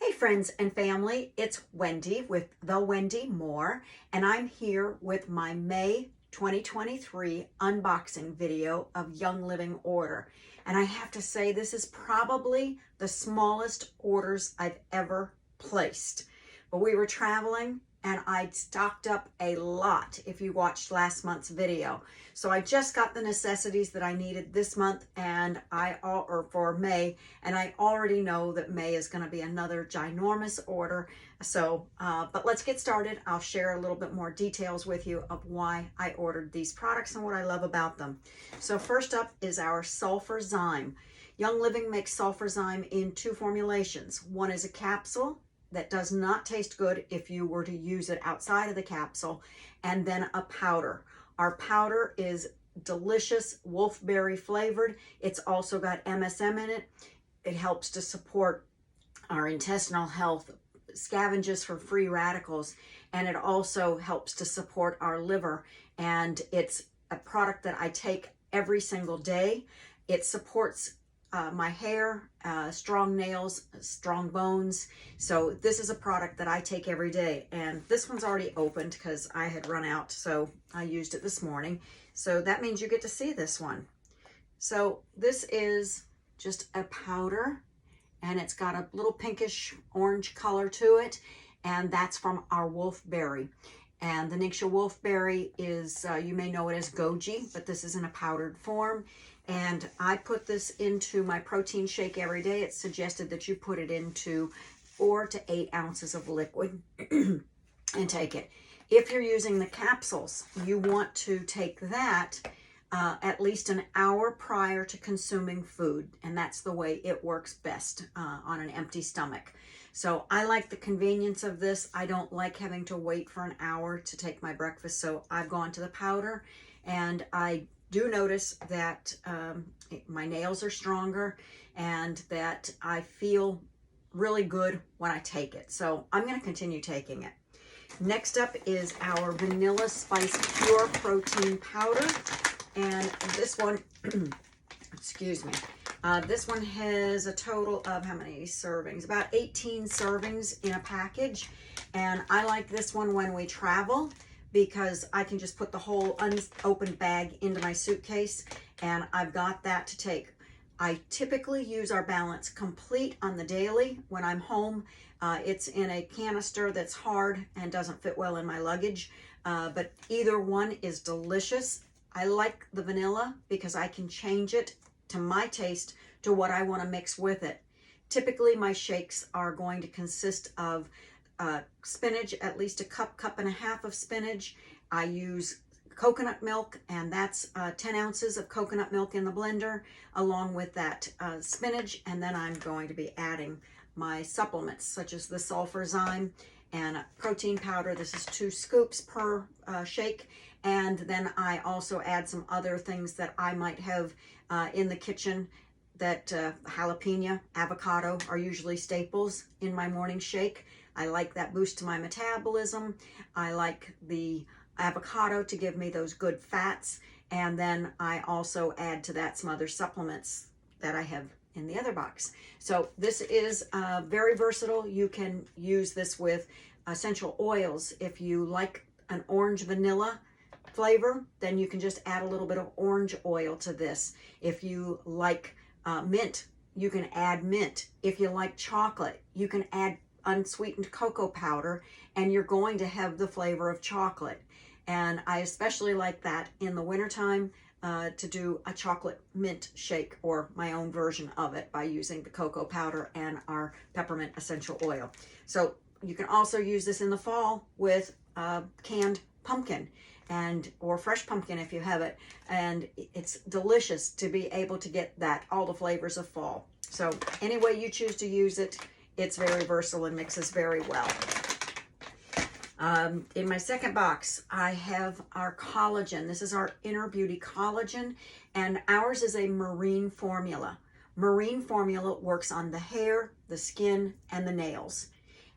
Hey friends and family, it's Wendy with The Wendy More, and I'm here with my May 2023 unboxing video of Young Living order. And I have to say, this is probably the smallest orders I've ever placed. But we were traveling and I'd stocked up a lot if you watched last month's video. So I just got the necessities that I needed this month and or for May, and I already know that May is going to be another ginormous order. So, but let's get started. I'll share a little bit more details with you of why I ordered these products and what I love about them. So first up is our Sulfur Zyme. Young Living makes Sulfur Zyme in two formulations. One is a capsule that does not taste good if you were to use it outside of the capsule, and then a powder. Our powder is delicious, wolfberry flavored. It's also got MSM in it. It helps to support our intestinal health, scavenges for free radicals, and it also helps to support our liver. And it's a product that I take every single day. It supports my hair, strong nails, strong bones. So this is a product that I take every day. And this one's already opened because I had run out, so I used it this morning. So that means you get to see this one. So this is just a powder, and it's got a little pinkish orange color to it, and that's from our wolfberry. And the Ningxia wolfberry is, you may know it as goji, but this is in a powdered form. And I put this into my protein shake every day. It's suggested that you put it into 4 to 8 ounces of liquid and take it. If you're using the capsules, you want to take that at least an hour prior to consuming food. And that's the way it works best on an empty stomach. So I like the convenience of this. I don't like having to wait for an hour to take my breakfast. So I've gone to the powder, and I do notice that my nails are stronger and that I feel really good when I take it. So I'm going to continue taking it. Next up is our Vanilla Spice Pure Protein Powder. And this one, excuse me, this one has a total of how many servings? About 18 servings in a package. And I like this one when we travel, because I can just put the whole unopened bag into my suitcase, and I've got that to take. I typically use our Balance Complete on the daily when I'm home. It's in a canister that's hard and doesn't fit well in my luggage, but either one is delicious. I like the vanilla because I can change it to my taste to what I want to mix with it. Typically, my shakes are going to consist of spinach, at least a cup and a half of spinach. I use coconut milk, and that's 10 ounces of coconut milk in the blender along with that spinach. And then I'm going to be adding my supplements such as the Sulfur Zyme and a protein powder. This is 2 scoops per shake. And then I also add some other things that I might have in the kitchen. That jalapeno, avocado are usually staples in my morning shake. I like that boost to my metabolism. I like the avocado to give me those good fats. And then I also add to that some other supplements that I have in the other box. So this is very versatile. You can use this with essential oils. If you like an orange vanilla flavor, then you can just add a little bit of orange oil to this. If you like mint, you can add mint. If you like chocolate, you can add unsweetened cocoa powder, and you're going to have the flavor of chocolate. And I especially like that in the wintertime to do a chocolate mint shake, or my own version of it, by using the cocoa powder and our peppermint essential oil. So you can also use this in the fall with canned pumpkin or fresh pumpkin if you have it, and it's delicious to be able to get that, all the flavors of fall. So any way you choose to use it, it's very versatile and mixes very well. In my second box, I have our collagen. This is our Inner Beauty collagen, and ours is a marine formula. Marine formula works on the hair, the skin, and the nails.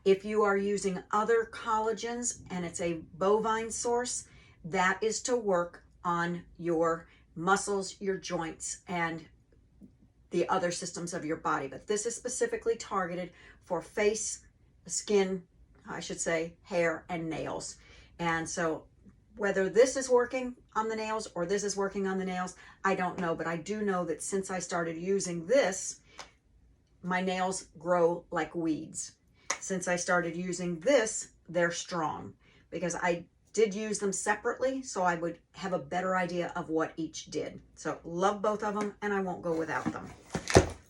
If you are using other collagens and it's a bovine source, that is to work on your muscles, your joints, and the other systems of your body. But this is specifically targeted for face, skin, I should say, hair, and nails. And so whether this is working on the nails or this is working on the nails, I don't know. But I do know that since I started using this, my nails grow like weeds. Since I started using this, they're strong, because I did use them separately, so I would have a better idea of what each did. So love both of them, and I won't go without them.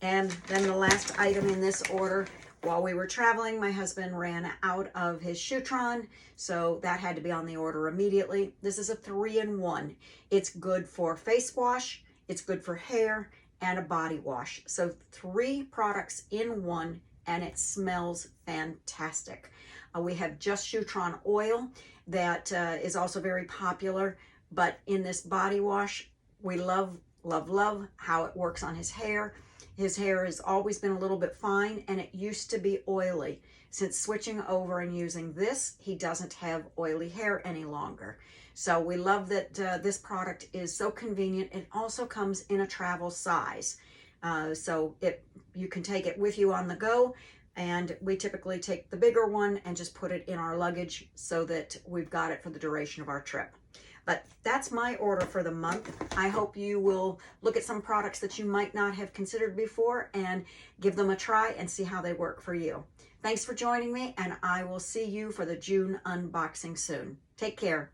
And then the last item in this order, while we were traveling, my husband ran out of his Shutron, so that had to be on the order immediately. This is a 3-in-1. It's good for face wash, it's good for hair, and a body wash. So 3 products in one, and it smells fantastic. We have Just Shutron oil that is also very popular, but in this body wash, we love how it works on his hair. His hair has always been a little bit fine, and it used to be oily. Since switching over and using this, he doesn't have oily hair any longer. So we love that this product is so convenient. It also comes in a travel size. So you can take it with you on the go, and we typically take the bigger one and just put it in our luggage so that we've got it for the duration of our trip. But that's my order for the month. I hope you will look at some products that you might not have considered before and give them a try and see how they work for you. Thanks for joining me, and I will see you for the June unboxing soon. Take care.